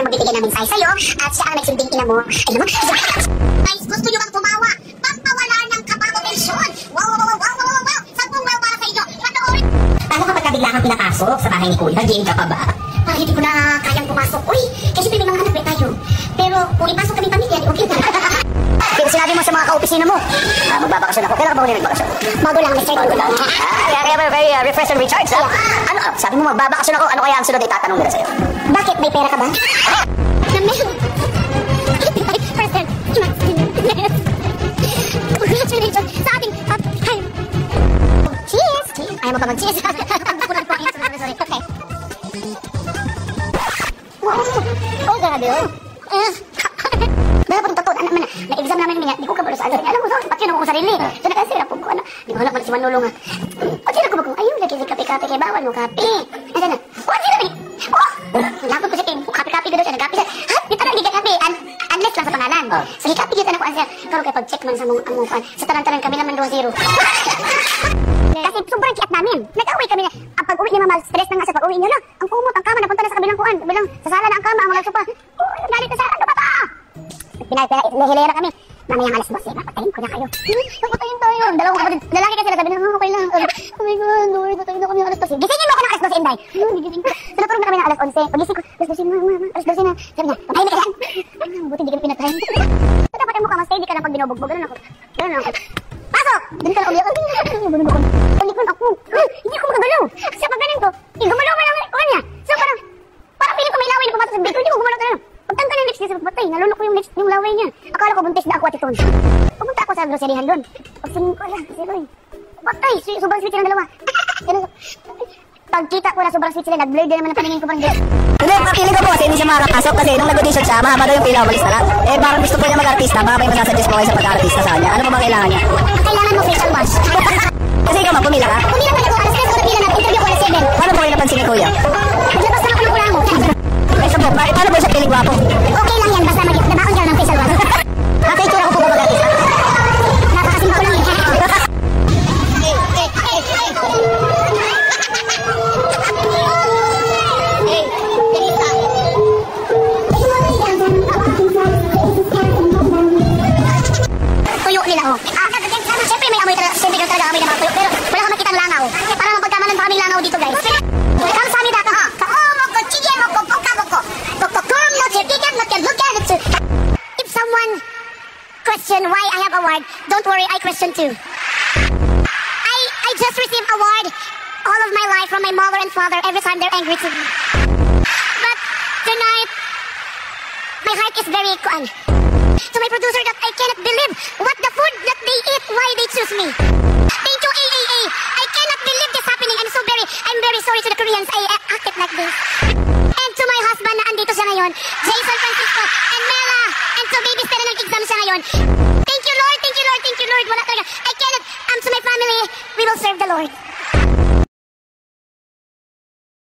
magbibigay ng mensahe sa'yo at siya ang nagsunding ina mo. Ay naman, guys, gusto nyo bang tumawa? Pampawala ng kapag-tensyon. Wow. Sampung wow para sa inyo. Panoorin. Paano kapag bigla kang pinapasok sa bahay ni Kuya? Game ka pa ba? Parang hindi ko na kayang pumasok. Uy, kasi may mga anak tayo. Pero kung ipasok kami pamilya, okay na. Pero sinabi mo sa mga ka-opisina mo, magbabakasyon ako. Kailan ka ba huli nagbakasyon? Bago lang, Mr. Bago lang. Very refresh and recharge. Ano, sabi mo magbabakasyon ako, ano kaya ang sunod ay tatanong nila sa'yo? Bakit? May pera ka ba? Na meron. 85% congratulations sa ating time. Cheers! Ayaw mo pa mag-cheers? Kulang po. Sorry. Okay. Wow! Oh, grabe yun. Dahil pa totoo, na-exam namin niya, di ko kabalo sa alam. Alam mo, pati yun ako kong sarili. So, nakasira po ko, di ko hanap pa si Manolo nga. O, sila ko ba kung, ayun, lagi si kape-kape, kaya bawal mo kape. Nasaan na? O, sila ba? Lapot ko siya, kape-kape ko daw siya, nag-kape siya. Ha? Di parang hindi ka kape, unless lang sa pangalan. So, hikape kita na ko siya. Karoon kayo pag-check man sa mong fan. Sa taran-taran kami naman 2-0. Kasi sobrang kiat namin. Nag-away kami na, ang pag-uwi ni Mama, stress na nga sa pag-uwi niyo lang. Ang kumot, ang kama, napunta na sa kabilang kuan. Kabilang, sa sala na ang kama, ang mga sopa. Galit na sa, ano ba ta? Pinahilera kami. Mamayang alas 12, papatayin ko na kayo. Papatayin tayo. Dalawang kapatid. Lalaki kasi sabi na, okay lang. Oh my God, Lord, patayin na kami alas 12. Gisingin mo ako ng alas 12, Inday. Gigising ko. Tulog na kami ng alas 11. Pagising ko, alas 12 na, alas 12 na. Sabi niya, patayin na ka yan. Buti hindi kami pinatayin. So, dapat yung mukha mas hindi ka na pag binubugbog. Ganun ako. Pasok! Doon ka na umiyak. Ulikon ako. Hindi ako magagalaw. Kasi pag ganun ko, gumalaw pa lang ko niya. So, parang piling ko may laway na pumasok sa bed. Hindi ko gumalaw talaga. Pagtangka ng lips niya sa patay, nalunok ko yung laway niya. Akala ko buntis na ako at ito. Pumunta ako sa groceryhan doon. Pagsanin ko lang, kasi boy, patay, sobrang sweet sila ng dalawa. Pagkita ko na sobrang sweet sila, nag-blur din naman ang paningin ko parang gano'n. Hindi, feeling ko po kasi hindi siya makakapasok kasi nung nag-audition siya, mahaba daw yung pila, umalis na lang. Eh, parang gusto po niya mag-artista, baka may masasuggest po kayo sa pag-artista sa kanya. Ano po ba kailangan niya? Kailangan mo facial wash. Kasi ikaw pumila ka? Pumila pa ako, alas 3 ko na pila na, interview ko alas 7. Paano po kayo napansin ni Kuya? Maglabas na ako ng kulang mo. Eh, so po, paano po siya piling gwapo? Okay lang yan, basta nabaon ka lang ng facial wash. Naka-itsura ko po ba mag-artista? Nakakasimba ko lang yun. Tuyo nila, oh. Siyempre may amoy talaga, siyempre talaga amoy na mga tuyo, pero wala kang makitang langaw. Parang mapagkamalan pa kaming langaw dito, guys. Welcome sa amin dito, ha? If someone question why I have award, don't worry, I question too. I just received award all of my life from my mother and father every time they're angry to me. But tonight, my heart is very kuan. To my producer that I cannot believe what the food that they eat, why they choose me. Thank you, AAA. I cannot believe this happening. I'm very sorry to the Koreans. I acted like this. And to my husband na andito siya ngayon, Jason Francisco, and Mela, and to baby Stella nag-exam siya ngayon. Thank you, Lord. Wala talaga. I cannot, to my family, we will serve the Lord.